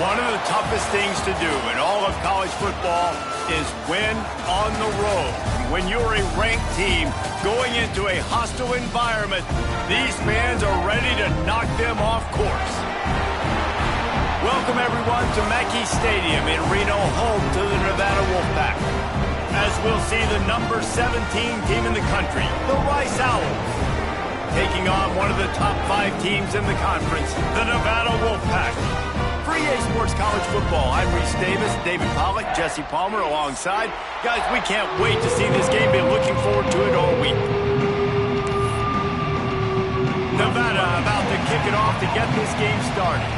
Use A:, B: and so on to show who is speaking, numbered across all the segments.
A: One of the toughest things to do in all of college football is win on the road. When you're a ranked team going into a hostile environment, these fans are ready to knock them off course. Welcome, everyone, to Mackey Stadium in Reno, home to the Nevada Wolfpack. As we'll see the number 17 team in the country, the Rice Owls, taking on one of the top 5 teams in the conference, the Nevada Wolfpack. For EA Sports College Football, I'm Reese Davis, David Pollack, Jesse Palmer alongside. Guys, we can't wait to see this game. Been looking forward to it all week. Nevada about to kick it off to get this game started.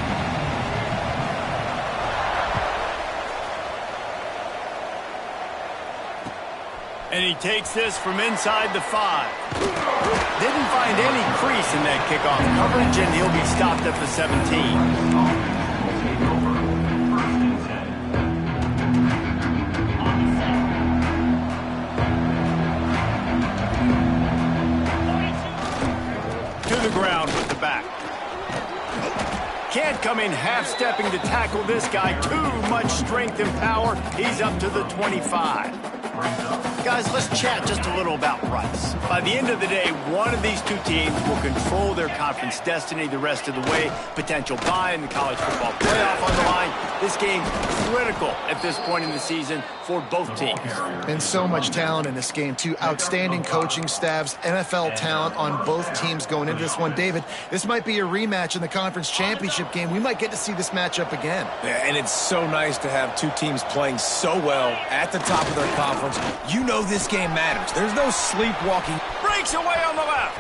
A: And he takes this from inside the 5. Didn't find any crease in that kickoff coverage, and he'll be stopped at the 17. Ground with the back. Can't come in half-stepping to tackle this guy. Too much strength and power. He's up to the 25. Guys, let's chat just a little about Rice. By the end of the day, one of these two teams will control their conference destiny the rest of the way. Potential bye in the college football playoff on the line. This game critical at this point in the season for both teams.
B: And so much talent in this game, too. Outstanding coaching staffs, NFL talent on both teams going into this one. David, this might be a rematch in the conference championship game. We might get to see this matchup again.
C: Yeah, and it's so nice to have two teams playing so well at the top of their conference. You know this game matters. There's no sleepwalking.
A: Breaks away on the left.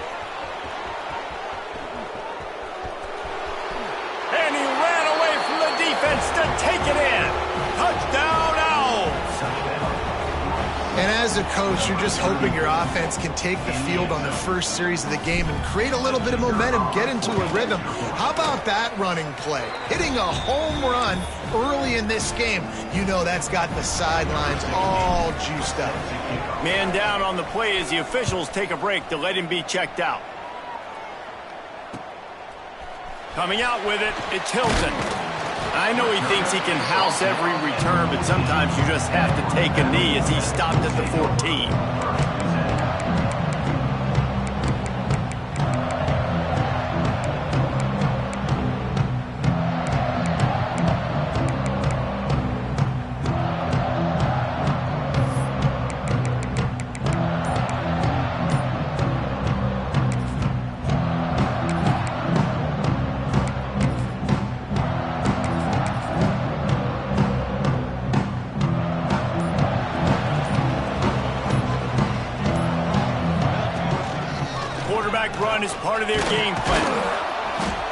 A: And he ran away from the defense to take it in. Touchdown, Owls.
B: And as a coach, you're just hoping your offense can take the field on the first series of the game and create a little bit of momentum, get into a rhythm. How about that running play? Hitting a home run early in this game. You know that's got the sidelines all juiced up.
A: Man down on the play as the officials take a break to let him be checked out. Coming out with it, it's Hilton. I know he thinks he can house every return, but sometimes you just have to take a knee as he's stopped at the 14. Run is part of their game plan.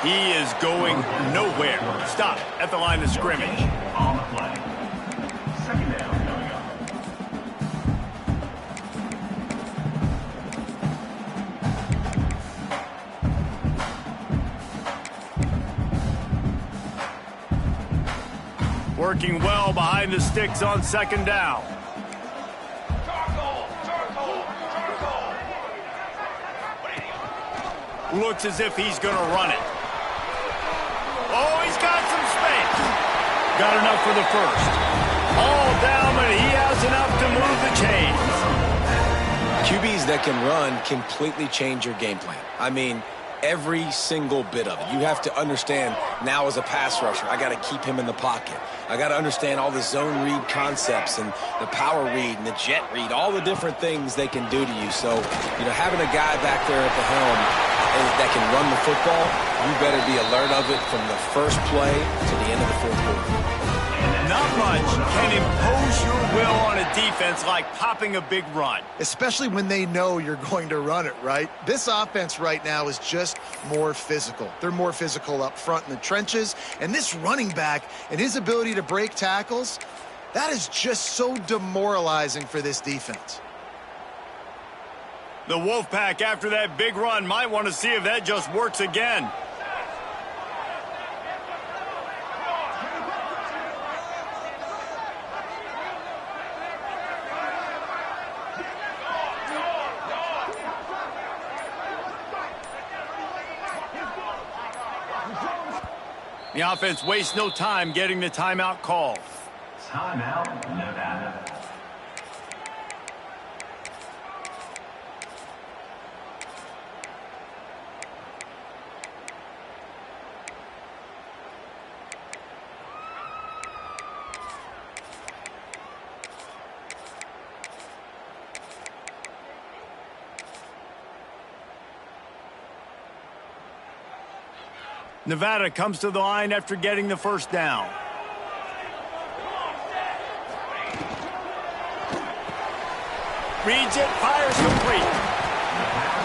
A: He is going nowhere. Stop at the line of scrimmage. On the play. Second down coming up. Working well behind the sticks on second down. Looks as if he's going to run it. Oh, he's got some space. Got enough for the first. All down, but he has enough to move the chains.
C: QBs that can run completely change your game plan. I mean, every single bit of it. You have to understand now as a pass rusher, I got to keep him in the pocket. I got to understand all the zone read concepts and the power read and the jet read, all the different things they can do to you. So, you know, having a guy back there at the helm that can run the football, you better be alert of it from the first play to the end of the fourth quarter.
A: Not much can impose your will on a defense like popping a big run.
B: Especially when they know you're going to run it, right? This offense right now is just more physical. They're more physical up front in the trenches. And this running back and his ability to break tackles, that is just so demoralizing for this defense.
A: The Wolfpack, after that big run, might want to see if that just works again. The offense wastes no time getting the timeout call.
D: Timeout, Nevada.
A: Nevada comes to the line after getting the first down. Reads it, fires complete.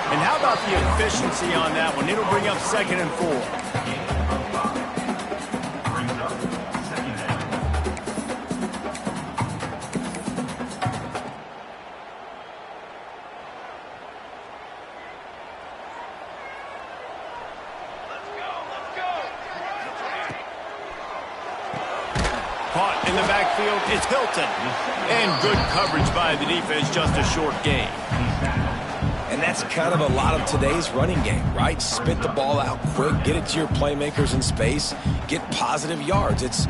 A: And how about the efficiency on that one? It'll bring up 2nd and 4. Caught in the backfield, it's Hilton. And good coverage by the defense, just a short gain.
C: And that's kind of a lot of today's running game, right? Spit the ball out quick, get it to your playmakers in space, get positive yards. It's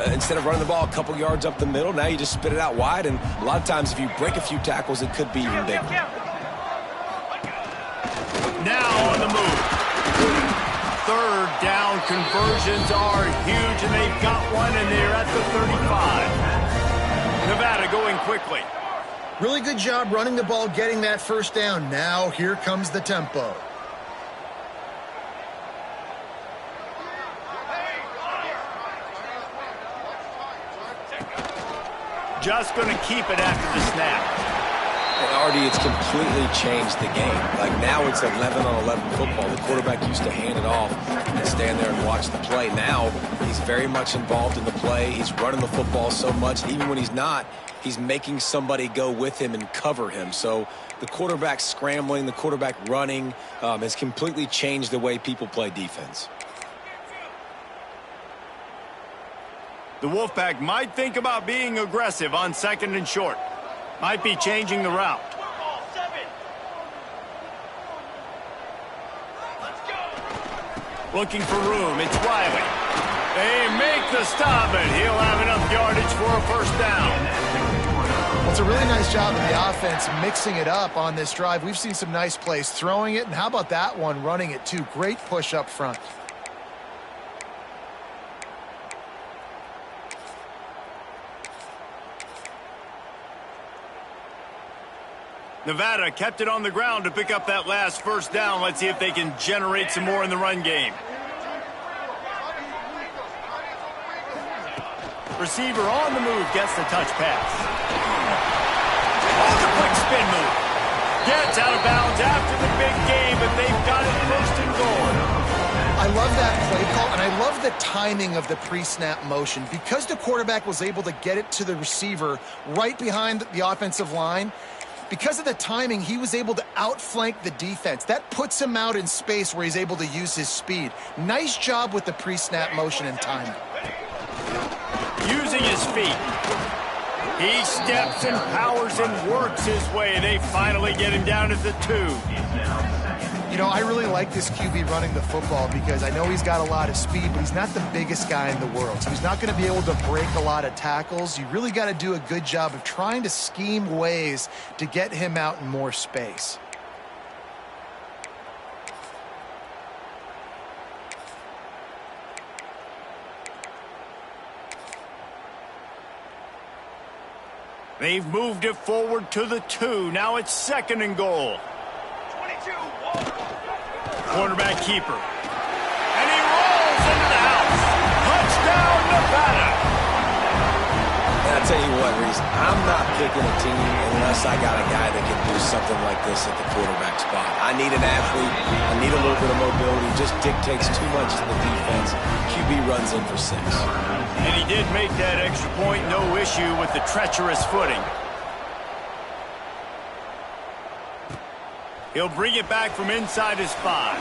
C: instead of running the ball a couple yards up the middle, now you just spit it out wide, and a lot of times if you break a few tackles, it could be even bigger.
A: Now on the move. 3rd down conversions are huge, and they've got one, and they're at the 35. Nevada going quickly.
B: Really good job running the ball, getting that first down. Now here comes the tempo.
A: Just going to keep it after the snap.
C: And Artie, it's completely changed the game. Like now it's 11-on-11 football. The quarterback used to hand it off and stand there and watch the play. Now he's very much involved in the play. He's running the football so much. Even when he's not, he's making somebody go with him and cover him. So the quarterback scrambling, the quarterback running has completely changed the way people play defense.
A: The Wolfpack might think about being aggressive on 2nd and short. Might be changing the route. Looking for room. It's Wiley. They make the stop, and he'll have enough yardage for a first down.
B: Well, it's a really nice job of the offense mixing it up on this drive. We've seen some nice plays throwing it, and how about that one running it too? Great push up front.
A: Nevada kept it on the ground to pick up that last first down. Let's see if they can generate some more in the run game. Receiver on the move gets the touch pass. Oh, the quick spin move. Gets out of bounds after the big game, but they've got it 1st and goal.
B: I love that play call, and I love the timing of the pre-snap motion. Because the quarterback was able to get it to the receiver right behind the offensive line, because of the timing, he was able to outflank the defense. That puts him out in space where he's able to use his speed. Nice job with the pre-snap motion and timing.
A: Using his feet. He steps and powers and works his way. They finally get him down at the 2.
B: You know, I really like this QB running the football because I know he's got a lot of speed, but he's not the biggest guy in the world. So he's not going to be able to break a lot of tackles. You really got to do a good job of trying to scheme ways to get him out in more space.
A: They've moved it forward to the 2. Now it's 2nd and goal. Quarterback keeper. And he rolls into the house. Touchdown, Nevada.
C: And I tell you what, Reese, I'm not picking a team unless I got a guy that can do something like this at the quarterback spot. I need an athlete. I need a little bit of mobility. Just dictates too much to the defense. QB runs in for 6.
A: And he did make that extra point, no issue with the treacherous footing. He'll bring it back from inside his 5.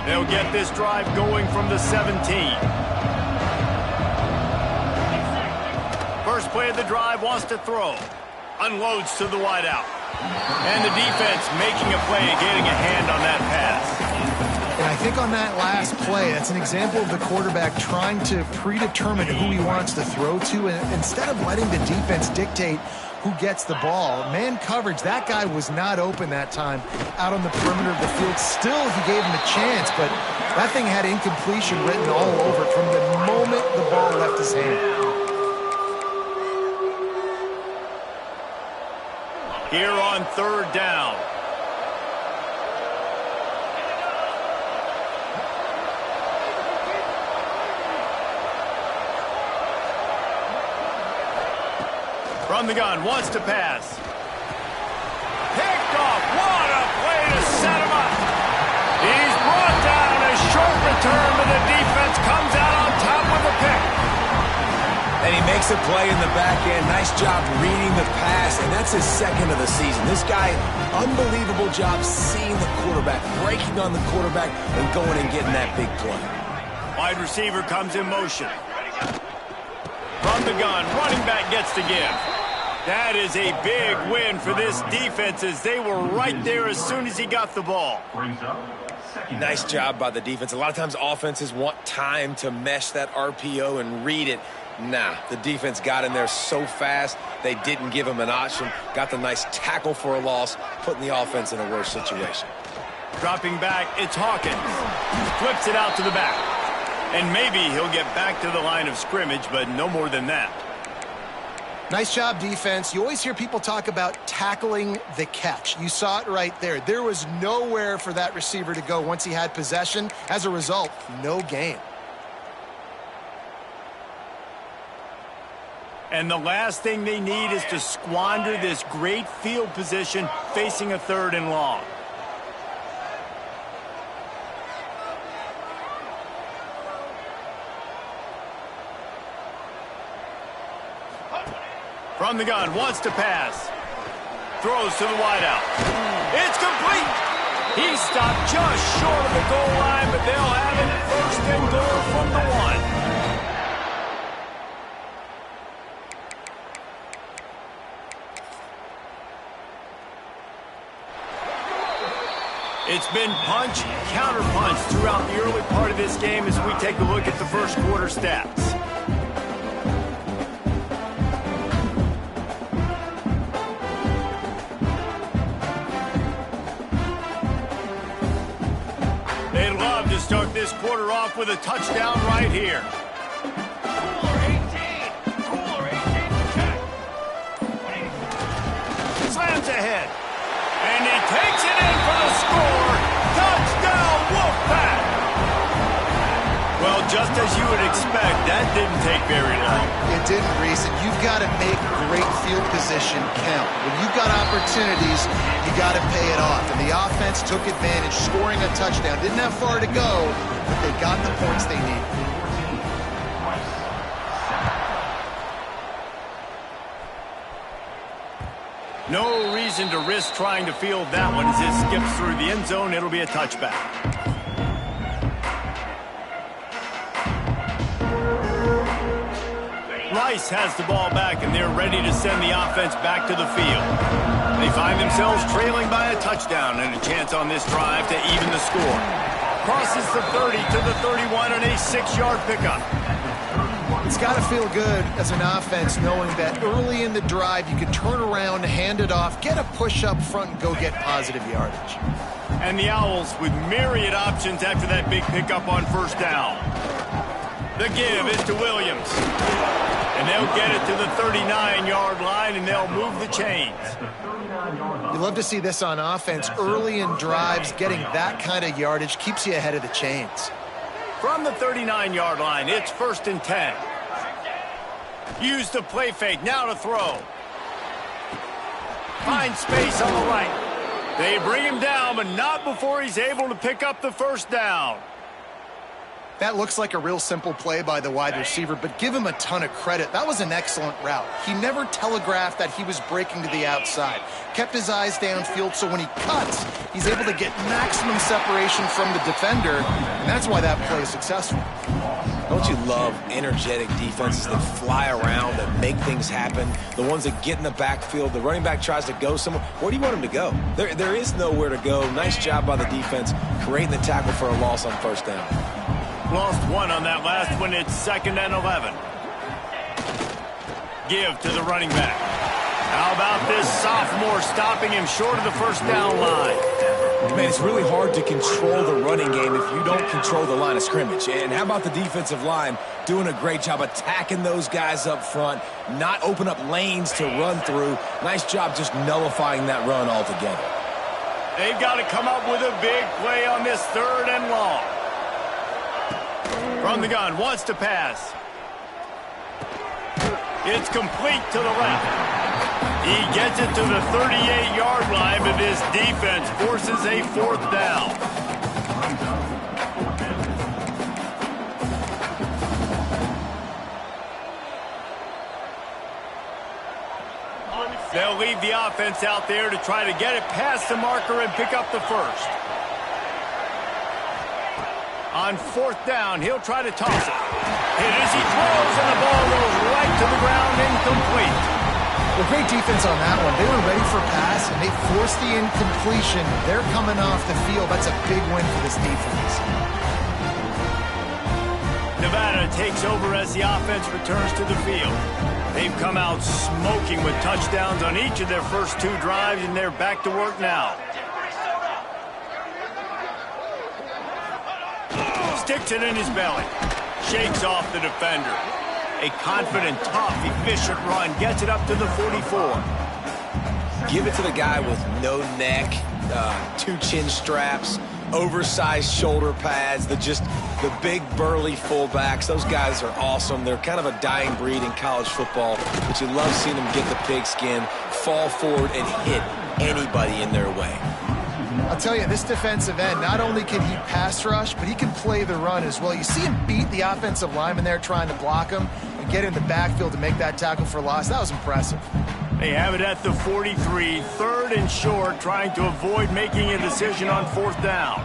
A: They'll They'll get this drive going from the 17. First play of the drive, wants to throw. Unloads to the wideout. And the defense making a play and getting a hand on that pass.
B: And I think on that last play, that's an example of the quarterback trying to predetermine who he wants to throw to, and instead of letting the defense dictate who gets the ball. Man coverage, that guy was not open that time out on the perimeter of the field. Still, he gave him a chance, but that thing had incompletion written all over it from the moment the ball left his hand.
A: Here on third down. From the gun, wants to pass. Picked off. What a play to set him up. He's brought down. A short return, but the defense comes out on top with a pick.
C: And he makes a play in the back end. Nice job reading the pass, and that's his second of the season. This guy, unbelievable job seeing the quarterback, breaking on the quarterback, and going and getting that big play.
A: Wide receiver comes in motion. From the gun, running back gets the give. That is a big win for this defense as they were right there as soon as he got the ball.
C: Nice job by the defense. A lot of times offenses want time to mesh that RPO and read it. Nah, the defense got in there so fast, they didn't give him an option. Got the nice tackle for a loss, putting the offense in a worse situation.
A: Dropping back, it's Hawkins. Flips it out to the back. And maybe he'll get back to the line of scrimmage, but no more than that.
B: Nice job, defense. You always hear people talk about tackling the catch. You saw it right there. There was nowhere for that receiver to go once he had possession. As a result, no gain.
A: And the last thing they need is to squander this great field position facing a 3rd and long. From the gun, wants to pass. Throws to the wideout. It's complete. He stopped just short of the goal line, but they'll have it 1st and goal from the 1. It's been punch, counter punch throughout the early part of this game as we take a look at the first quarter stats. They'd love to start this quarter off with a touchdown right here. Slams ahead. And he takes it in for the score. Touchdown, Wolfpack! Well, just as you would expect, that didn't take very long.
B: It didn't, Reese. And you've got to make great field position count. When you've got opportunities, you got to pay it off. And the offense took advantage, scoring a touchdown. Didn't have far to go, but they got the points they needed.
A: No reason to risk trying to field that one as it skips through the end zone. It'll be a touchback. Rice has the ball back, and they're ready to send the offense back to the field. They find themselves trailing by a touchdown and a chance on this drive to even the score. Crosses the 30 to the 31 on a 6-yard pickup.
B: It's got to feel good as an offense knowing that early in the drive you can turn around, hand it off, get a push up front, and go get positive yardage.
A: And the Owls with myriad options after that big pickup on 1st down. The give is to Williams. And they'll get it to the 39-yard line, and they'll move the chains.
B: You love to see this on offense. Early in drives, getting that kind of yardage keeps you ahead of the chains.
A: From the 39-yard line, it's 1st and 10. Use the play fake, now to throw. Find space on the right. They bring him down, but not before he's able to pick up the 1st down.
B: That looks like a real simple play by the wide receiver, but give him a ton of credit. That was an excellent route. He never telegraphed that he was breaking to the outside. Kept his eyes downfield, so when he cuts, he's able to get maximum separation from the defender, and that's why that play is successful.
C: Don't you love energetic defenses that fly around, that make things happen? The ones that get in the backfield, the running back tries to go somewhere. Where do you want him to go? There is nowhere to go. Nice job by the defense, creating the tackle for a loss on first down.
A: Lost one on that last one. It's 2nd and 11. Give to the running back. How about this sophomore stopping him short of the first down line?
C: Man, it's really hard to control the running game if you don't control the line of scrimmage. And how about the defensive line doing a great job attacking those guys up front, not open up lanes to run through. Nice job just nullifying that run altogether.
A: They've got to come up with a big play on this 3rd and long. From the gun, wants to pass. It's complete to the left. He gets it to the 38-yard line, but his defense forces a 4th down. They'll leave the offense out there to try to get it past the marker and pick up the first. On 4th down, he'll try to toss it. Hit as he throws, and the ball goes right to the ground, incomplete.
B: Well, great defense on that one. They were ready for pass, and they forced the incompletion. They're coming off the field. That's a big win for this defense.
A: Nevada takes over as the offense returns to the field. They've come out smoking with touchdowns on each of their first 2 drives, and they're back to work now. Sticks it in his belly. Shakes off the defender. A confident, tough, efficient run. Gets it up to the 44.
C: Give it to the guy with no neck, 2 chin straps, oversized shoulder pads, the big burly fullbacks. Those guys are awesome. They're kind of a dying breed in college football, but you love seeing them get the pigskin, fall forward, and hit anybody in their way.
B: I'll tell you, this defensive end, not only can he pass rush, but he can play the run as well. You see him beat the offensive lineman there trying to block him and get in the backfield to make that tackle for loss. That was impressive.
A: They have it at the 43, 3rd and short, trying to avoid making a decision on 4th down.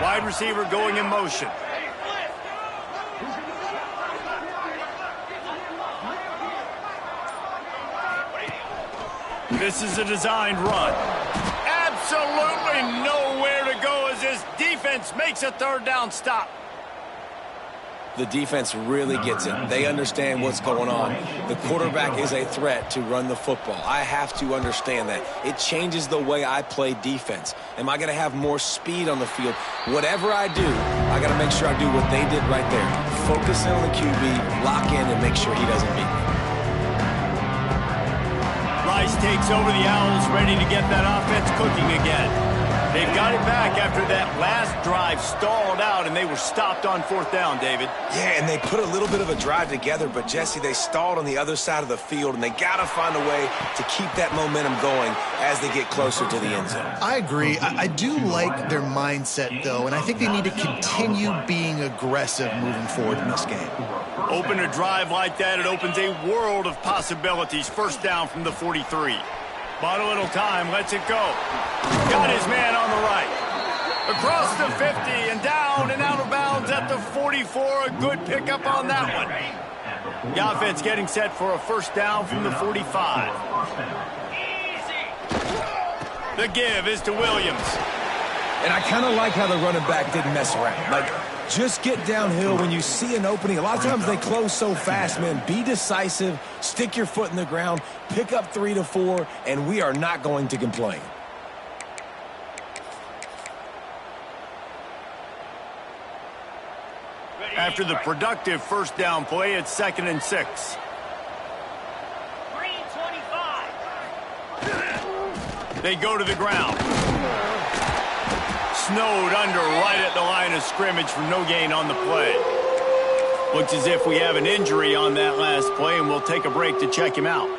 A: Wide receiver going in motion. This is a designed run. Absolutely nowhere to go as this defense makes a 3rd down stop.
C: The defense really gets it. They understand what's going on. The quarterback is a threat to run the football. I have to understand that. It changes the way I play defense. Am I going to have more speed on the field? Whatever I do, I got to make sure I do what they did right there. Focus in on the QB, lock in, and make sure he doesn't beat me.
A: Rice takes over the Owls, ready to get that offense cooking again. They've got it back after that last drive stalled out, and they were stopped on 4th down, David.
C: Yeah, and they put a little bit of a drive together, but, Jesse, they stalled on the other side of the field, and they got to find a way to keep that momentum going as they get closer to the end zone.
B: I agree. I do like their mindset, though, and I think they need to continue being aggressive moving forward in this game.
A: Open a drive like that, it opens a world of possibilities. 1st down from the 43. Bought a little time, lets it go. Got his man on the right. Across the 50 and down and out of bounds at the 44. A good pickup on that one. The offense getting set for a 1st down from the 45. The give is to Williams.
C: And I kind of like how the running back didn't mess around. Like, just get downhill when you see an opening. A lot of times they close so fast, man. Be decisive, stick your foot in the ground, pick up 3 to 4, and we are not going to complain.
A: After the productive 1st down play, it's 2nd and 6.
D: 325.
A: They go to the ground. Snowed under right at the line of scrimmage for no gain on the play. Looks as if we have an injury on that last play, and we'll take a break to check him out.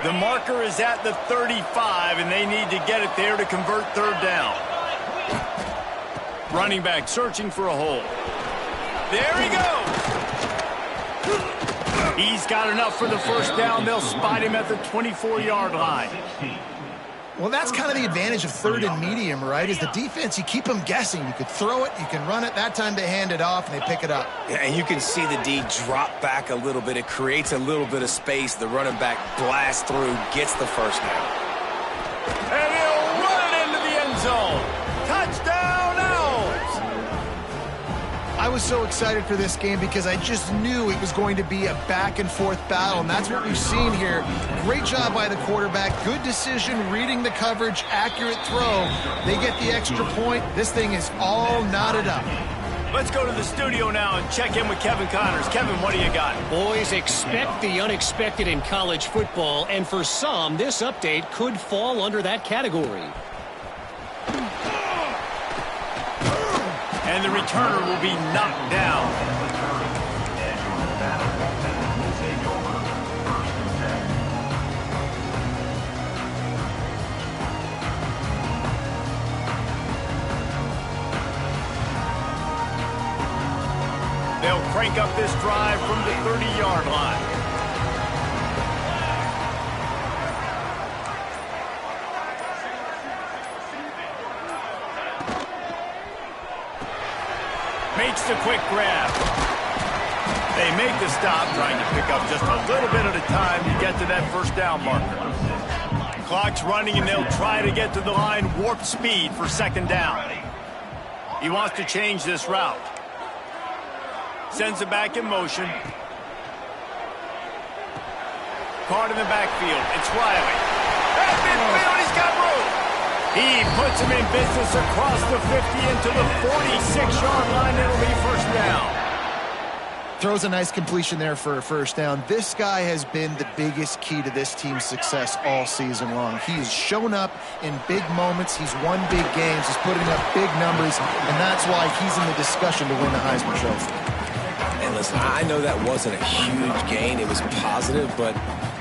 A: The marker is at the 35, and they need to get it there to convert 3rd down. Running back searching for a hole. There he goes. He's got enough for the first down. They'll spot him at the 24-yard line.
B: Well, that's kind of the advantage of third and medium, right? Is the defense, you keep them guessing. You could throw it, you can run it. That time they hand it off, and they pick it up.
C: Yeah, and you can see the D drop back a little bit. It creates a little bit of space. The running back blasts through, gets the first down.
A: And he'll run it into the end zone. Touchdown, Owls!
B: I was so excited for this game because I just knew it was going to be a back-and-forth battle, and that's what we've seen here. Great job by the quarterback. Good decision, reading the coverage, accurate throw. They get the extra point. This thing is all knotted up.
A: Let's go to the studio now and check in with Kevin Connors. Kevin, what do you got?
E: Boys, expect the unexpected in college football, and for some, this update could fall under that category.
A: And the returner will be knocked down. They'll crank up this drive from the 30-yard line. Makes the quick grab. They make the stop, trying to pick up just a little bit at a time to get to that first down marker. Clock's running, and they'll try to get to the line warp speed for second down. He wants to change this route. Sends it back in motion. Caught in the backfield. It's Riley. At midfield, he's got room. He puts him in business across the 50 into the 46-yard line. It'll be first down.
B: Throws a nice completion there for a first down. This guy has been the biggest key to this team's success all season long. He's shown up in big moments. He's won big games. He's putting up big numbers, and that's why he's in the discussion to win the Heisman Trophy.
C: And listen, I know that wasn't a huge gain. It was positive, but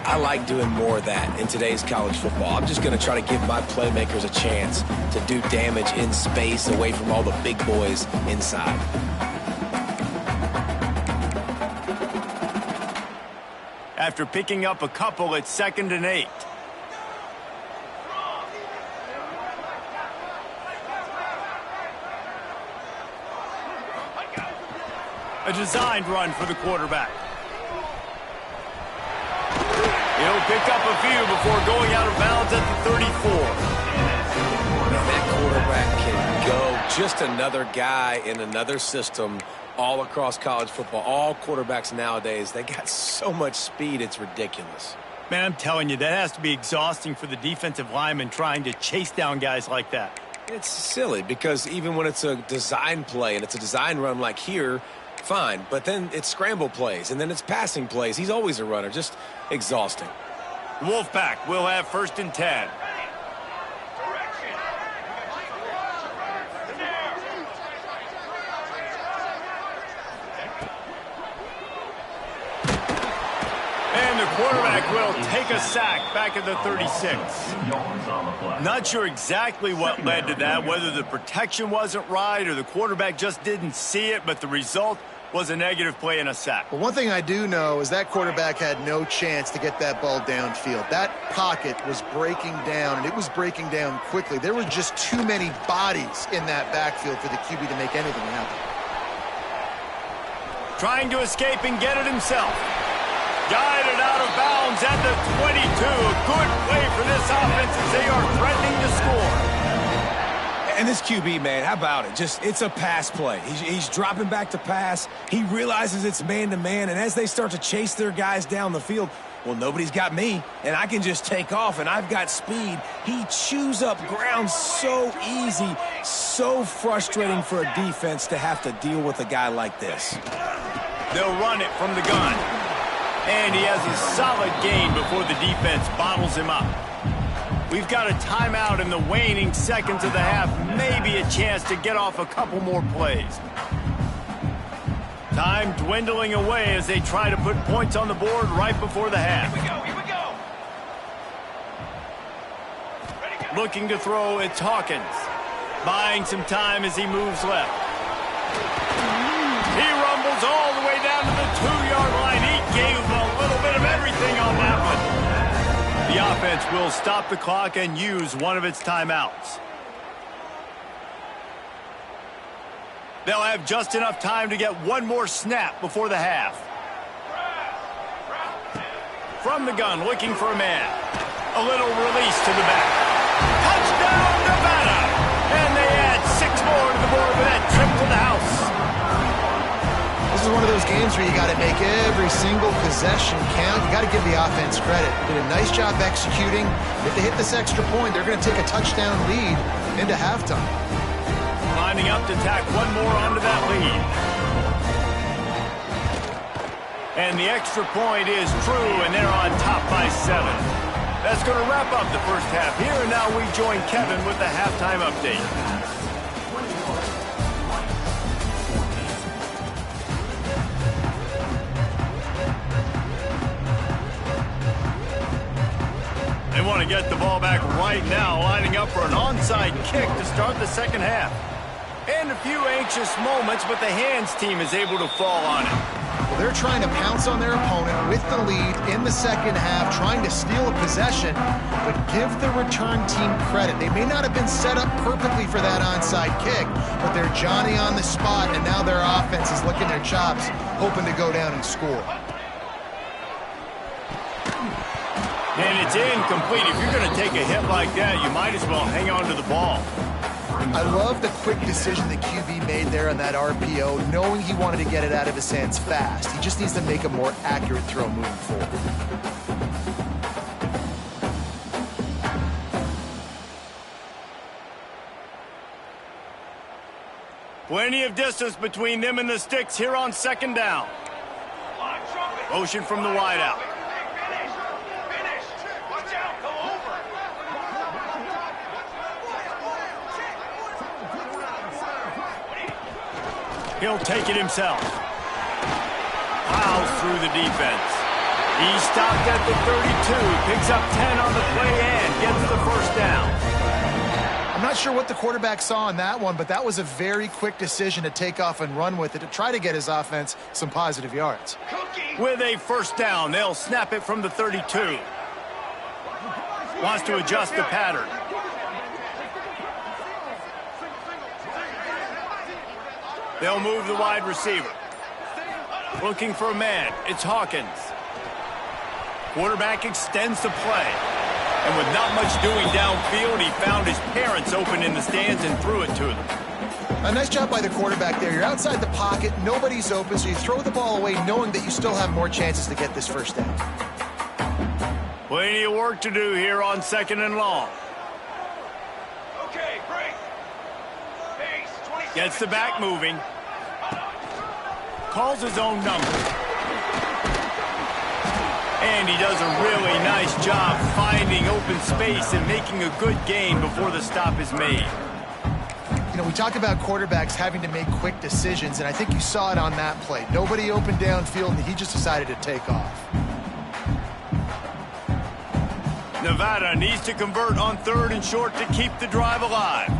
C: I like doing more of that in today's college football. I'm just going to try to give my playmakers a chance to do damage in space away from all the big boys inside.
A: After picking up a couple, it's 2nd and 8. A designed run for the quarterback. He'll pick up a few before going out of bounds at the 34.
C: Man, that quarterback can go. Just another guy in another system all across college football. All quarterbacks nowadays, they got so much speed, it's ridiculous.
A: Man, I'm telling you, that has to be exhausting for the defensive lineman trying to chase down guys like that.
C: It's silly because even when it's a design play and it's a design run like here, fine, but then it's scramble plays, and then it's passing plays. He's always a runner, just exhausting.
A: Wolfpack will have 1st and 10. And the quarterback will take a sack back at the 36. Not sure exactly what led to that, whether the protection wasn't right or the quarterback just didn't see it, but the result was a negative play and a sack.
B: But one thing I do know is that quarterback had no chance to get that ball downfield. That pocket was breaking down, and it was breaking down quickly. There were just too many bodies in that backfield for the QB to make anything happen.
A: Trying to escape and get it himself. Guided out of bounds at the 22. A good play for this offense as they are threatening to score.
C: And this QB, man, how about it? It's a pass play. He's dropping back to pass. He realizes it's man-to-man, and as they start to chase their guys down the field, well, nobody's got me, and I can just take off, and I've got speed. He chews up ground so easy, so frustrating for a defense to have to deal with a guy like this.
A: They'll run it from the gun. And he has a solid gain before the defense bottles him up. We've got a timeout in the waning seconds of the half. Maybe a chance to get off a couple more plays. Time dwindling away as they try to put points on the board right before the half.
D: Here we go.
A: Looking to throw, it's Hawkins. Buying some time as he moves left. He rumbles all the way down to the 2-yard line. He gave him a little bit of everything on that one. The offense will stop the clock and use one of its timeouts. They'll have just enough time to get one more snap before the half. From the gun, looking for a man. A little release to the back. Touchdown, Nevada! And they add 6 more to the board with that trip to the house.
B: This is one of those games where you got to make every single possession count. You got to give the offense credit. Did a nice job executing. If they hit this extra point, they're going to take a touchdown lead into halftime.
A: Lining up to tack one more onto that lead. And the extra point is true, and they're on top by 7. That's going to wrap up the first half here, and now we join Kevin with the halftime update. They want to get the ball back right now, lining up for an onside kick to start the second half. And a few anxious moments, but the hands team is able to fall on it.
B: Well, they're trying to pounce on their opponent with the lead in the second half, trying to steal a possession, but give the return team credit. They may not have been set up perfectly for that onside kick, but they're Johnny on the spot, and now their offense is licking their chops, hoping to go down and score.
A: And it's incomplete. If you're going to take a hit like that, you might as well hang on to the ball.
B: I love the quick decision the QB made there on that RPO, knowing he wanted to get it out of his hands fast. He just needs to make a more accurate throw moving forward.
A: Plenty of distance between them and the sticks here on second down. Motion from the wideout. He'll take it himself. Plows through the defense. He stopped at the 32, picks up 10 on the play and gets the first down.
B: I'm not sure what the quarterback saw on that one, but that was a very quick decision to take off and run with it to try to get his offense some positive yards.
A: With a first down, they'll snap it from the 32. Wants to adjust the pattern. They'll move the wide receiver. Looking for a man. It's Hawkins. Quarterback extends the play. And with not much doing downfield, he found his parents open in the stands and threw it to them.
B: A nice job by the quarterback there. You're outside the pocket. Nobody's open, so you throw the ball away knowing that you still have more chances to get this first down.
A: Plenty of work to do here on second and long.
D: Okay, break.
A: Gets the back moving. Calls his own number. And he does a really nice job finding open space and making a good gain before the stop is made.
B: You know, we talk about quarterbacks having to make quick decisions, and I think you saw it on that play. Nobody open downfield, and he just decided to take off.
A: Nevada needs to convert on 3rd and short to keep the drive alive.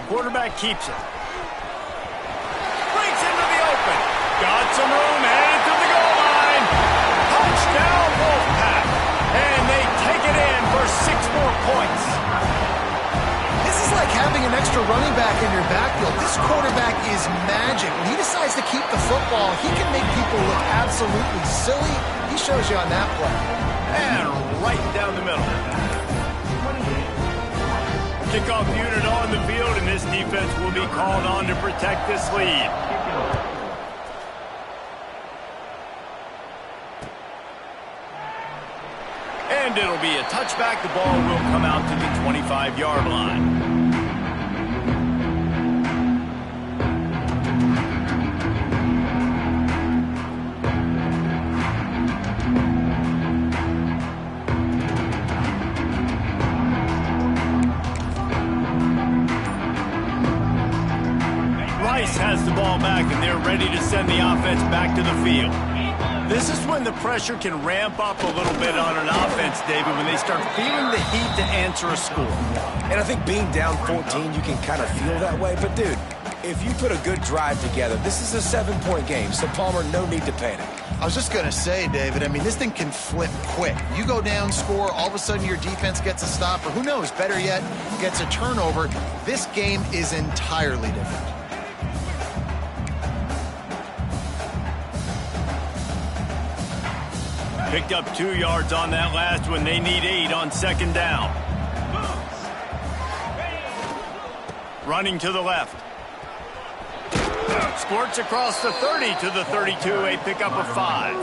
A: Quarterback keeps it. Breaks into the open. Got some room, headed to the goal line. Touchdown, Wolfpack. And they take it in for 6 more points.
B: This is like having an extra running back in your backfield. This quarterback is magic. When he decides to keep the football, he can make people look absolutely silly. He shows you on that play.
A: And right down the middle. Kickoff unit on the field, and this defense will be called on to protect this lead. And it'll be a touchback. The ball will come out to the 25-yard line. Has the ball back, and they're ready to send the offense back to the field. This is when the pressure can ramp up a little bit on an offense, David, when they start feeling the heat to answer a score.
C: And I think being down 14, you can kind of feel that way. But, dude, if you put a good drive together, this is a 7-point game, so Palmer, no need to panic.
B: I was just going to say, David, I mean, this thing can flip quick. You go down, score, all of a sudden your defense gets a stop, or who knows, better yet, gets a turnover. This game is entirely different.
A: Picked up 2 yards on that last one. They need 8 on second down. Running to the left. Squirts across the 30 to the 32, a pickup of 5.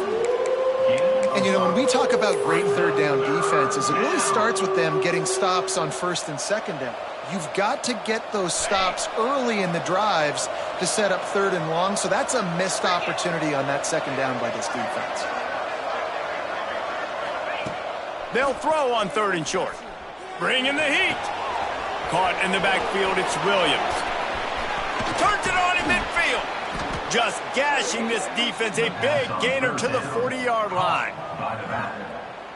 B: And, you know, when we talk about great third down defenses, it really starts with them getting stops on first and second down. You've got to get those stops early in the drives to set up third and long, so that's a missed opportunity on that second down by this defense.
A: They'll throw on third and short. Bring in the heat. Caught in the backfield, it's Williams. Turns it on in midfield. Just gashing this defense, a big gainer to the 40-yard line.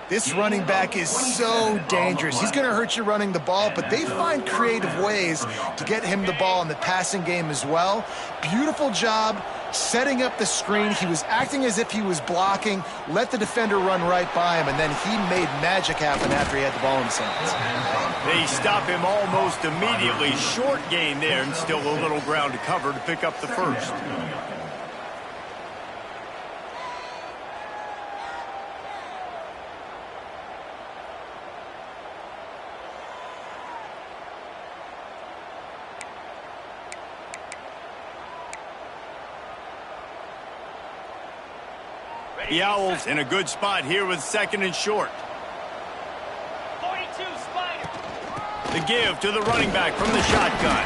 B: This running back is so dangerous. He's going to hurt you running the ball, but they find creative ways to get him the ball in the passing game as well. Beautiful job setting up the screen. He was acting as if he was blocking, let the defender run right by him, and then he made magic happen after he had the ball in his hands.
A: They stop him almost immediately. Short gain there, and still a little ground to cover to pick up the first. The Owls in a good spot here with second and short.
E: 42 Spider.
A: The give to the running back from the shotgun.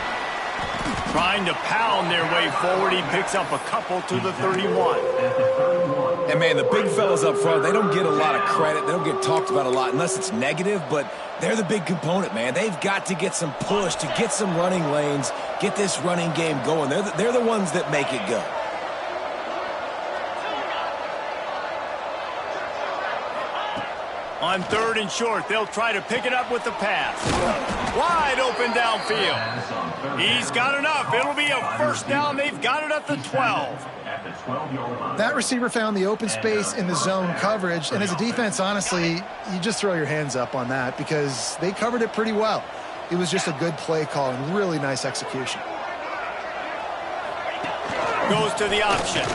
A: Trying to pound their way forward. He picks up a couple to the 31.
C: And, man, the big fellas up front, they don't get a lot of credit. They don't get talked about a lot unless it's negative, but they're the big component, man. They've got to get some push to get some running lanes, get this running game going. They're the ones that make it go.
A: On third and short, they'll try to pick it up with the pass. Wide open downfield. He's got enough. It'll be a first down. They've got it at the 12.
B: That receiver found the open space in the zone coverage, and as a defense, honestly, you just throw your hands up on that because they covered it pretty well. It was just a good play call and really nice execution.
A: Goes to the option.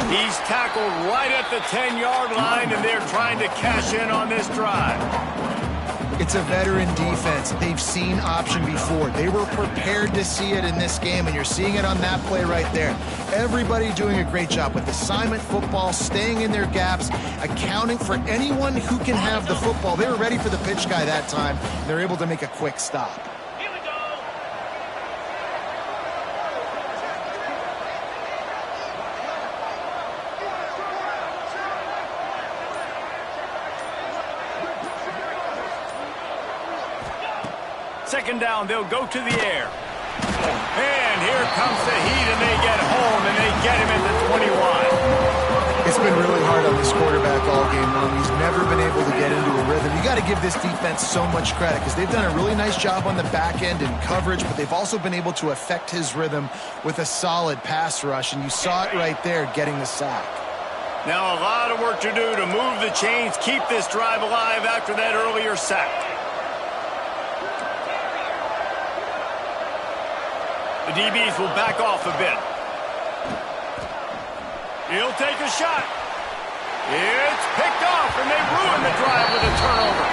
A: He's tackled right at the 10-yard line, and they're trying to cash in on this drive.
B: It's a veteran defense. They've seen option before. They were prepared to see it in this game, and you're seeing it on that play right there. Everybody doing a great job with assignment football, staying in their gaps, accounting for anyone who can have the football. They were ready for the pitch guy that time. They're able to make a quick stop.
A: Second down, they'll go to the air. And here comes the heat, and they get home, and they get him at the 21.
B: It's been really hard on this quarterback all game long. He's never been able to get into a rhythm. You got to give this defense so much credit because they've done a really nice job on the back end and coverage, but they've also been able to affect his rhythm with a solid pass rush, and you saw it right there getting the sack.
A: Now a lot of work to do to move the chains, keep this drive alive after that earlier sack. The DBs will back off a bit. He'll take a shot. It's picked off, and they ruin the drive with a turnover.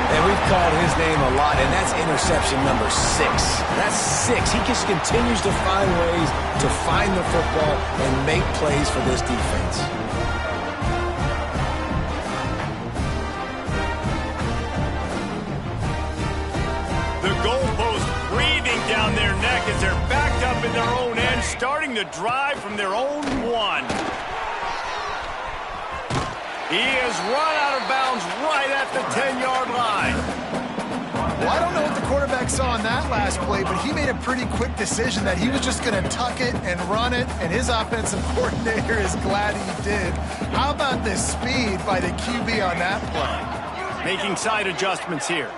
C: And we've called his name a lot, and that's interception number 6. That's 6. He just continues to find ways to find the football and make plays for this defense.
A: The goalpost breathing down their neck as they're backed up in their own end, starting the drive from their own 1. He has run out of bounds right at the 10-yard line.
B: Well, I don't know what the quarterback's saw on that last play, but he made a pretty quick decision that he was just going to tuck it and run it, and his offensive coordinator is glad he did. How about the speed by the QB on that play?
A: Making side adjustments here.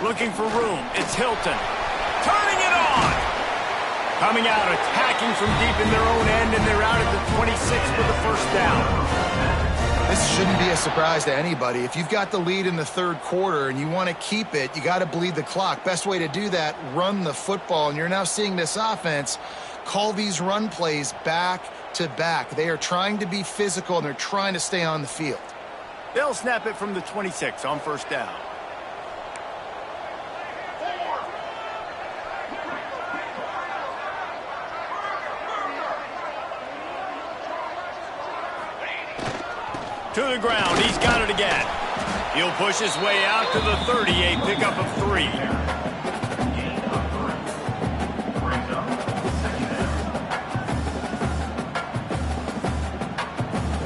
A: Looking for room. It's Hilton. Turning it on. Coming out, attacking from deep in their own end, and they're out at the 26 with the first down.
B: This shouldn't be a surprise to anybody. If you've got the lead in the third quarter and you want to keep it, you got to bleed the clock. Best way to do that, run the football. And you're now seeing this offense call these run plays back to back. They are trying to be physical, and they're trying to stay on the field.
A: They'll snap it from the 26 on first down. To the ground. He's got it again. He'll push his way out to the 30, a pickup of 3.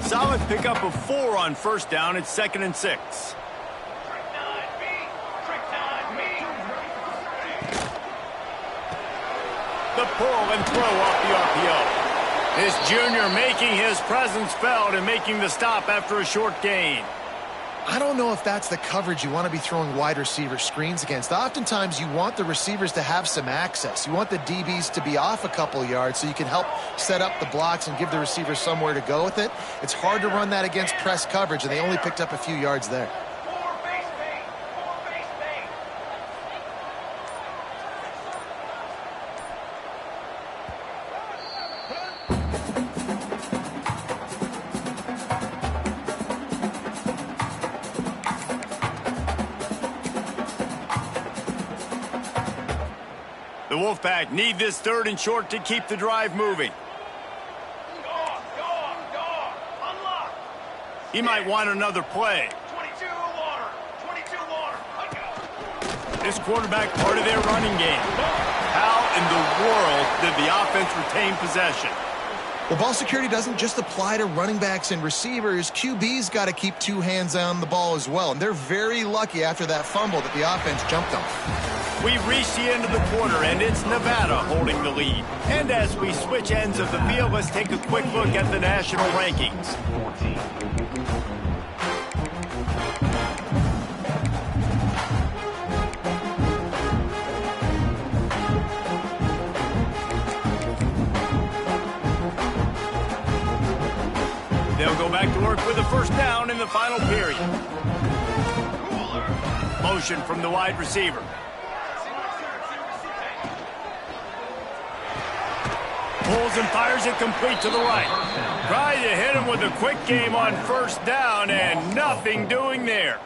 A: Solid pickup of 4 on first down. It's 2nd and 6. The pull and throw off the RPO. This junior making his presence felt and making the stop after a short gain.
B: I don't know if that's the coverage you want to be throwing wide receiver screens against. Oftentimes, you want the receivers to have some access. You want the DBs to be off a couple yards so you can help set up the blocks and give the receivers somewhere to go with it. It's hard to run that against press coverage, and they only picked up a few yards there.
A: The Wolfpack need this 3rd and short to keep the drive moving. He might want another play. 22 water. This quarterback part of their running game. How in the world did the offense retain possession?
B: Well, ball security doesn't just apply to running backs and receivers. QB's got to keep 2 hands on the ball as well. And they're very lucky after that fumble that the offense jumped on.
A: We've reached the end of the quarter, and it's Nevada holding the lead. And as we switch ends of the field, let's take a quick look at the national rankings. They'll go back to work with a first down in the final period. Motion from the wide receiver. Pulls and fires it complete to the right. Try to hit him with a quick game on first down, and nothing doing there.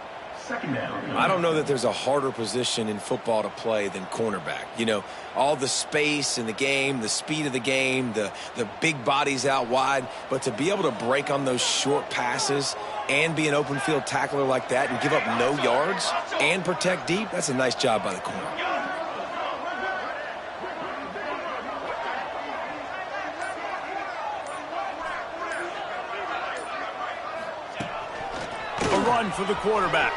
C: I don't know that there's a harder position in football to play than cornerback. You know, all the space in the game, the speed of the game, the big bodies out wide. But to be able to break on those short passes and be an open field tackler like that and give up no yards and protect deep, that's a nice job by the corner.
A: A run for the quarterback.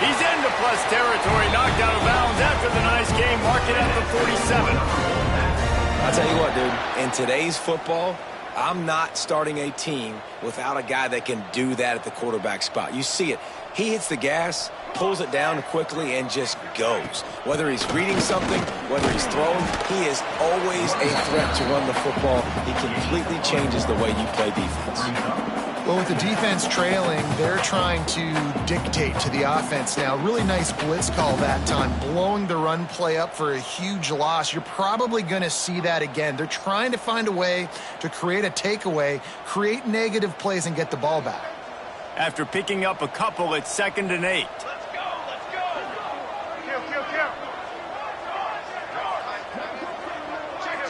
A: He's into plus territory, knocked out of bounds after the nice game, mark it at the 47.
C: I'll tell you what, dude, in today's football, I'm not starting a team without a guy that can do that at the quarterback spot. You see it. He hits the gas, pulls it down quickly, and just goes. Whether he's reading something, whether he's throwing, he is always a threat to run the football. He completely changes the way you play defense.
B: Well, with the defense trailing, they're trying to dictate to the offense now. Really nice blitz call that time, blowing the run play up for a huge loss. You're probably going to see that again. They're trying to find a way to create a takeaway, create negative plays, and get the ball back.
A: After picking up a couple, it's 2nd and 8.
D: Let's go. Kill. Check.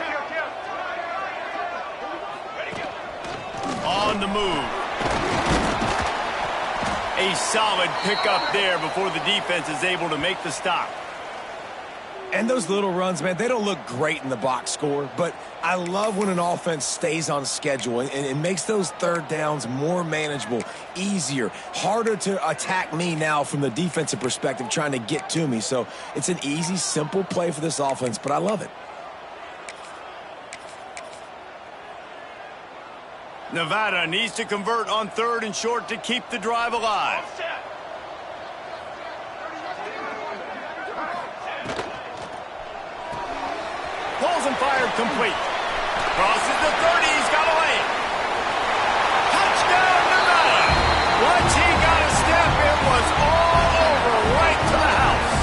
A: On the move. A solid pickup there before the defense is able to make the stop.
C: And those little runs, man, they don't look great in the box score, but I love when an offense stays on schedule and it makes those third downs more manageable, easier, harder to attack me now from the defensive perspective trying to get to me. So it's an easy, simple play for this offense, but I love it.
A: Nevada needs to convert on 3rd and short to keep the drive alive. Pulls and fired complete. Crosses the 30. He's got away. Touchdown, Nevada. Once he got a step, it was all over right to the house.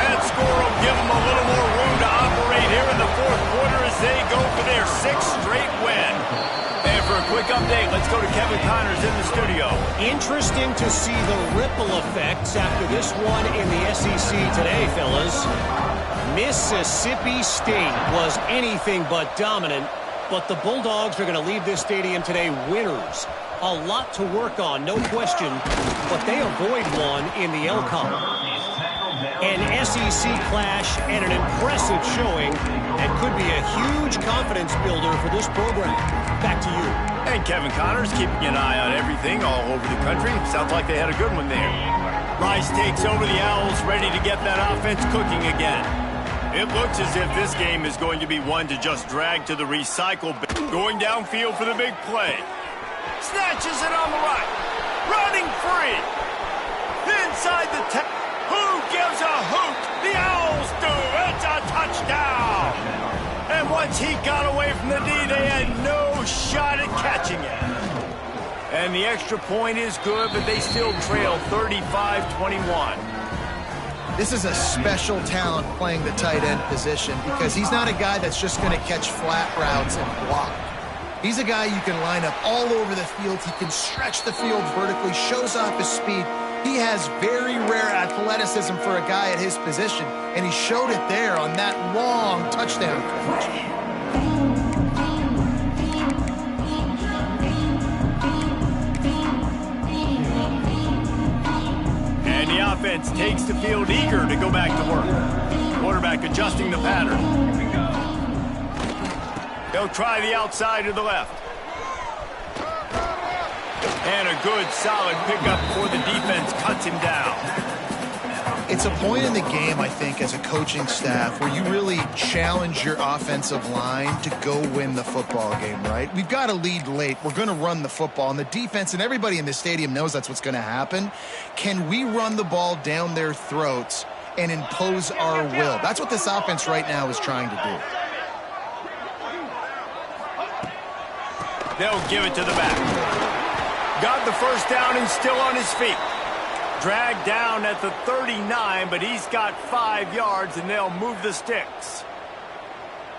A: That score will give them a little more room to operate here in the 4th quarter as they go for their 6th straight win. And for a quick update, let's go to Kevin Connors in the studio.
E: Interesting to see the ripple effects after this one in the SEC today, fellas. Mississippi State was anything but dominant, but the Bulldogs are going to leave this stadium today winners. A lot to work on, no question, but they avoid one in the L-Con. An SEC clash and an impressive showing that could be a huge confidence builder for this program. Back to you.
A: And Kevin Connors keeping an eye on everything all over the country. Sounds like they had a good one there. Rice takes over the Owls, ready to get that offense cooking again. It looks as if this game is going to be one to just drag to the recycle bin. Going downfield for the big play. Snatches it on the right. Running free. Inside the 10. Who gives a hoot? The Owls do. It's a touchdown. And once he got away from the D, they had no shot at catching it. And the extra point is good, but they still trail 35-21.
B: This is a special talent playing the tight end position because he's not a guy that's just going to catch flat routes and block. He's a guy you can line up all over the field. He can stretch the field vertically, shows off his speed. He has very rare athleticism for a guy at his position, and he showed it there on that long touchdown catch.
A: And the offense takes the field eager to go back to work. Quarterback adjusting the pattern. They'll try the outside to the left. And a good, solid pickup before the defense cuts him down.
B: It's a point in the game, I think, as a coaching staff where you really challenge your offensive line to go win the football game, right? We've got to lead late. We're going to run the football. And the defense and everybody in the stadium knows that's what's going to happen. Can we run the ball down their throats and impose our will? That's what this offense right now is trying to do.
A: They'll give it to the back. Got the first down and still on his feet. Dragged down at the 39, but he's got 5 yards, and they'll move the sticks.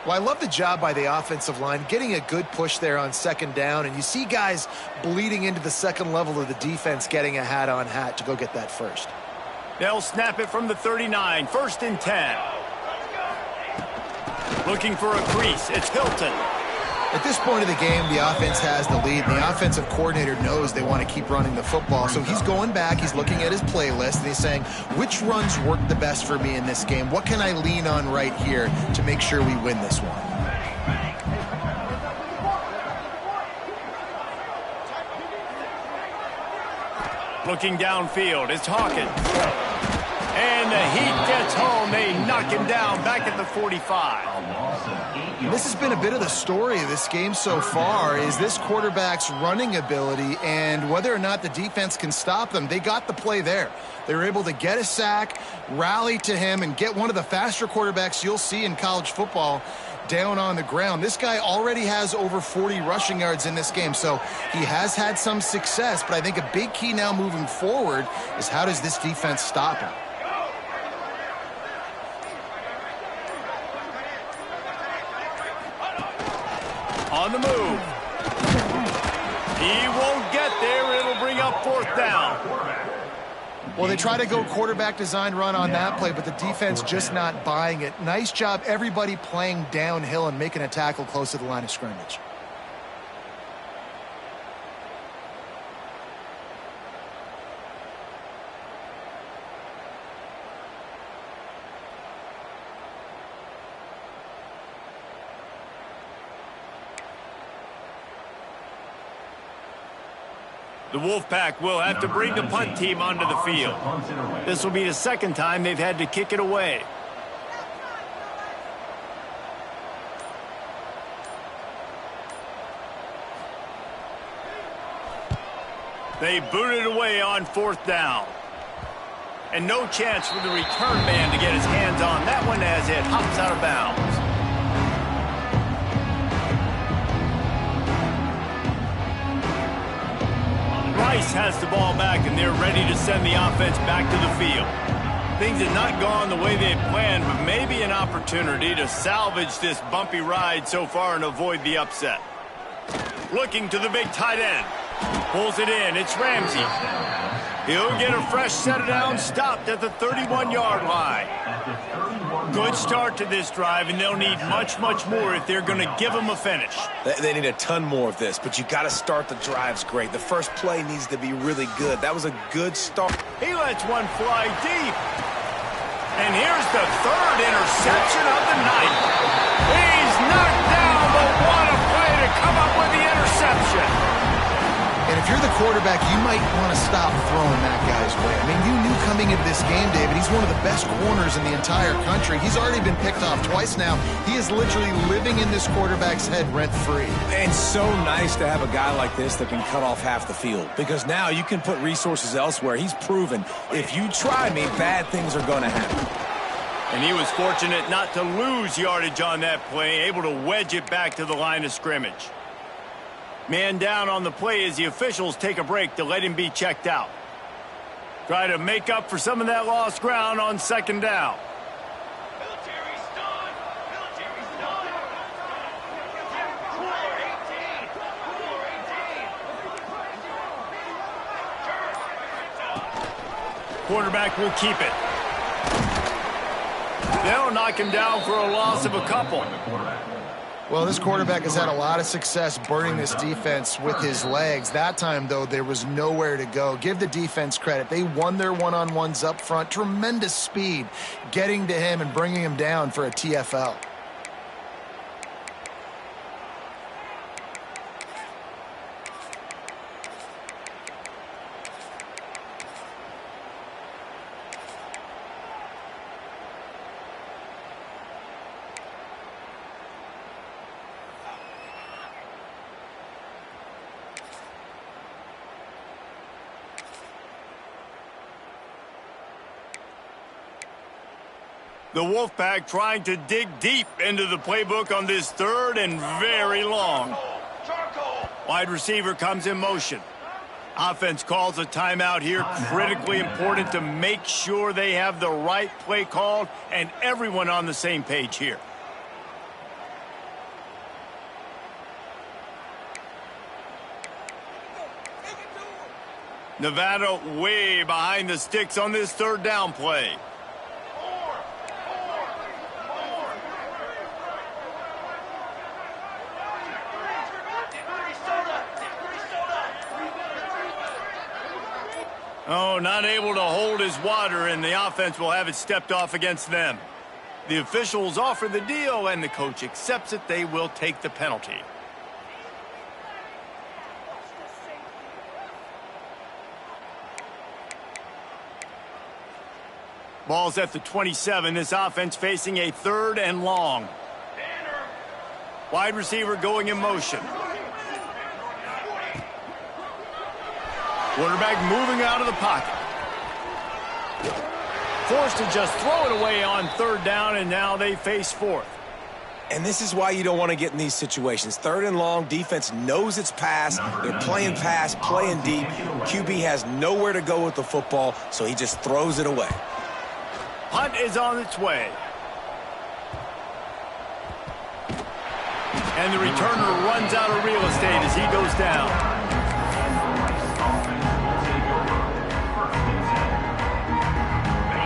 B: Well, I love the job by the offensive line, getting a good push there on 2nd down, and you see guys bleeding into the second level of the defense getting a hat-on-hat to go get that first.
A: They'll snap it from the 39, 1st and 10. Looking for a crease. It's Hilton.
B: At this point of the game, the offense has the lead. The offensive coordinator knows they want to keep running the football. So he's going back, he's looking at his playlist, and he's saying, which runs work the best for me in this game? What can I lean on right here to make sure we win this one?
A: Looking downfield, it's Hawkins. And the heat gets home. They knock him down back at the 45.
B: This has been a bit of the story of this game so far, is this quarterback's running ability and whether or not the defense can stop them. They got the play there. They were able to get a sack, rally to him, and get one of the faster quarterbacks you'll see in college football down on the ground. This guy already has over 40 rushing yards in this game, so he has had some success, but I think a big key now moving forward is how does this defense stop him?
A: On the move. He won't get there. It'll bring up 4th down.
B: Well, they try to go quarterback design run on that play, but the defense just not buying it. Nice job, everybody playing downhill and making a tackle close to the line of scrimmage.
A: The Wolfpack will have to bring the punt team onto the field. This will be the second time they've had to kick it away. They booted away on 4th down. And no chance for the return man to get his hands on that one as it hops out of bounds. Rice has the ball back, and they're ready to send the offense back to the field. Things have not gone the way they had planned, but maybe an opportunity to salvage this bumpy ride so far and avoid the upset. Looking to the big tight end. Pulls it in. It's Ramsey. He'll get a fresh set of downs, stopped at the 31-yard line. Good start to this drive, and they'll need much, much more if they're going to give them a finish.
C: They need a ton more of this, but you got to start the drives great. The first play needs to be really good. That was a good start.
A: He lets one fly deep. And here's the 3rd interception of the night. He's knocked down, but what a play to come up with the interception.
B: And if you're the quarterback, you might want to stop throwing that guy's way. I mean, you knew coming into this game, David, he's one of the best corners in the entire country. He's already been picked off twice now. He is literally living in this quarterback's head rent-free.
C: And so nice to have a guy like this that can cut off half the field, because now you can put resources elsewhere. He's proven if you try me, bad things are going to happen.
A: And he was fortunate not to lose yardage on that play, able to wedge it back to the line of scrimmage. Man down on the play as the officials take a break to let him be checked out. Try to make up for some of that lost ground on 2nd down.
D: Military's done. Military's done.
A: Quarterback will keep it. They'll knock him down for a loss of a couple.
B: Well, this quarterback has had a lot of success burning this defense with his legs. That time, though, there was nowhere to go. Give the defense credit. They won their one-on-ones up front. Tremendous speed getting to him and bringing him down for a TFL.
A: The Wolfpack trying to dig deep into the playbook on this 3rd and very long. Wide receiver comes in motion. Offense calls a timeout here. Critically important to make sure they have the right play called and everyone on the same page here. Nevada way behind the sticks on this 3rd down play. Oh, not able to hold his water, and the offense will have it stepped off against them. The officials offer the deal, and the coach accepts it. They will take the penalty. Ball's at the 27. This offense facing a 3rd and long. Wide receiver going in motion. Quarterback moving out of the pocket. Forced to just throw it away on 3rd down, and now they face 4th.
C: And this is why you don't want to get in these situations. 3rd and long, defense knows it's pass. They're playing pass, playing deep. QB has nowhere to go with the football, so he just throws it away.
A: Punt is on its way. And the returner runs out of real estate as he goes down.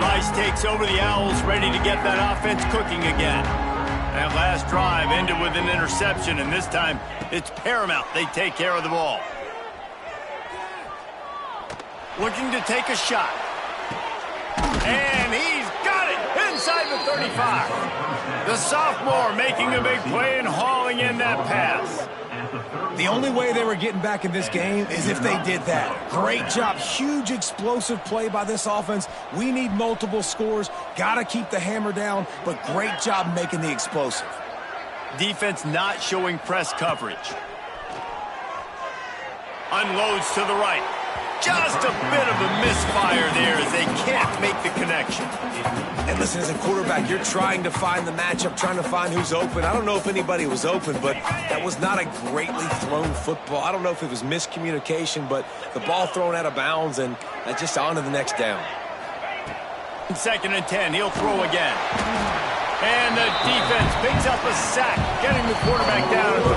A: Rice takes over the Owls, ready to get that offense cooking again. That last drive ended with an interception, and this time it's paramount they take care of the ball. Looking to take a shot. And he's got it inside the 35. The sophomore making a big play and hauling in that pass.
C: The only way they were getting back in this game is if they did that. Great job. Huge explosive play by this offense. We need multiple scores. Got to keep the hammer down, but great job making the explosive.
A: Defense not showing press coverage. Unloads to the right. Just a bit of a misfire there as they can't make the connection.
C: And listen, as a quarterback, you're trying to find the matchup, trying to find who's open. I don't know if anybody was open, but that was not a greatly thrown football. I don't know if it was miscommunication, but the ball thrown out of bounds and just on to the next down.
A: 2nd and 10, he'll throw again. And the defense picks up a sack, getting the quarterback down at the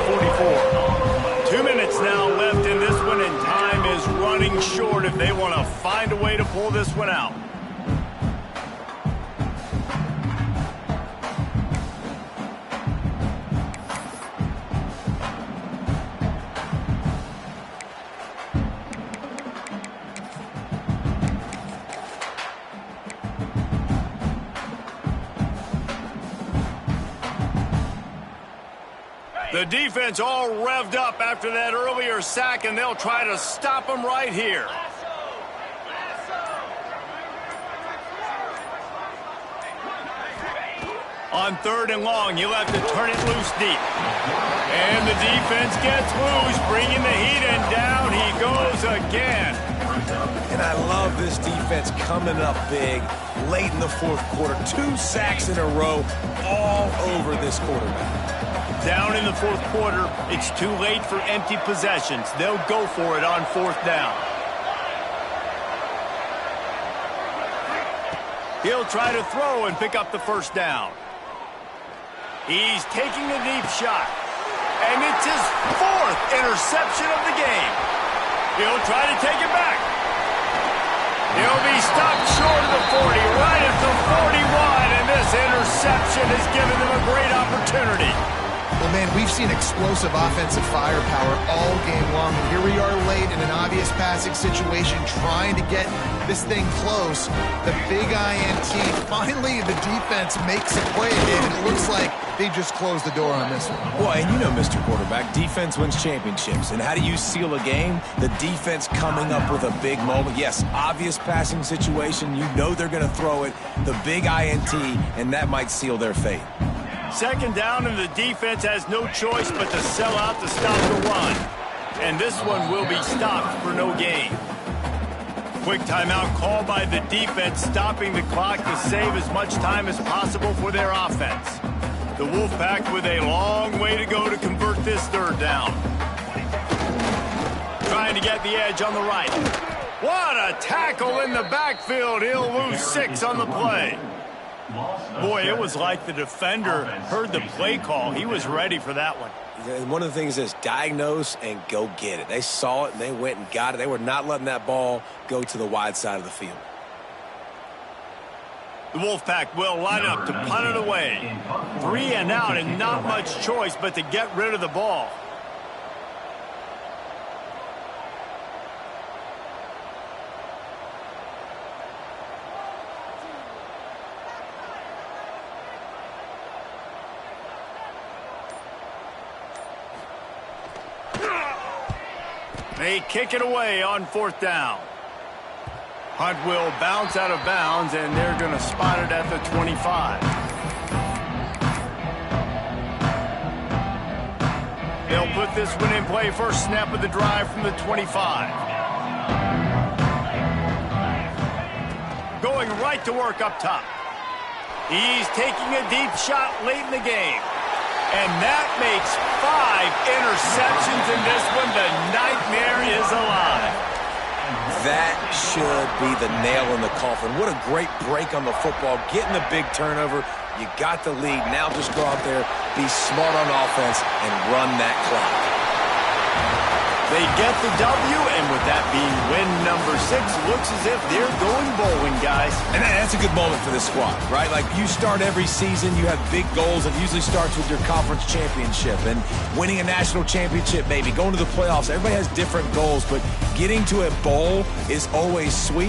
A: 44. 2 minutes now left in this one, and time is running short if they want to find a way to pull this one out. The defense all revved up after that earlier sack, and they'll try to stop them right here. On 3rd and long, you'll have to turn it loose deep. And the defense gets loose, bringing the heat, and down he goes again.
C: And I love this defense coming up big late in the 4th quarter. 2 sacks in a row all over this quarterback.
A: Down in the 4th quarter, it's too late for empty possessions. They'll go for it on 4th down. He'll try to throw and pick up the 1st down. He's taking a deep shot. And it's his 4th interception of the game. He'll try to take it back. He'll be stopped short of the 40, right at the 41, and this interception has given them a great opportunity.
B: Well, man, we've seen explosive offensive firepower all game long, and here we are late in an obvious passing situation trying to get this thing close. The big INT, finally the defense makes a play, and it looks like they just closed the door on this one.
C: Well, and you know, Mr. Quarterback, defense wins championships. And how do you seal a game? The defense coming up with a big moment. Yes, obvious passing situation. You know they're going to throw it. The big INT, and that might seal their fate.
A: 2nd down, and the defense has no choice but to sell out to stop the run. And this one will be stopped for no gain. Quick timeout called by the defense, stopping the clock to save as much time as possible for their offense. The Wolfpack with a long way to go to convert this 3rd down. Trying to get the edge on the right. What a tackle in the backfield. He'll lose 6 on the play. Boy, it was like the defender heard the play call. He was ready for that one.
C: And one of the things is diagnose and go get it. They saw it and they went and got it. They were not letting that ball go to the wide side of the field.
A: The Wolfpack will line up to punt it away. 3 and out, and not much choice but to get rid of the ball. They kick it away on 4th down. Hunt will bounce out of bounds, and they're going to spot it at the 25. They'll put this one in play. First snap of the drive from the 25. Going right to work up top. He's taking a deep shot late in the game. And that makes 5 interceptions in this one. The nightmare is alive.
C: That should be the nail in the coffin. What a great break on the football. Getting the big turnover. You got the lead. Now just go out there, be smart on offense, and run that clock.
A: They get the W, and with that being win number 6, looks as if they're going bowling, guys.
C: And that's a good moment for this squad, right? Like, you start every season, you have big goals. It usually starts with your conference championship and winning a national championship, maybe going to the playoffs. Everybody has different goals, but getting to a bowl is always sweet.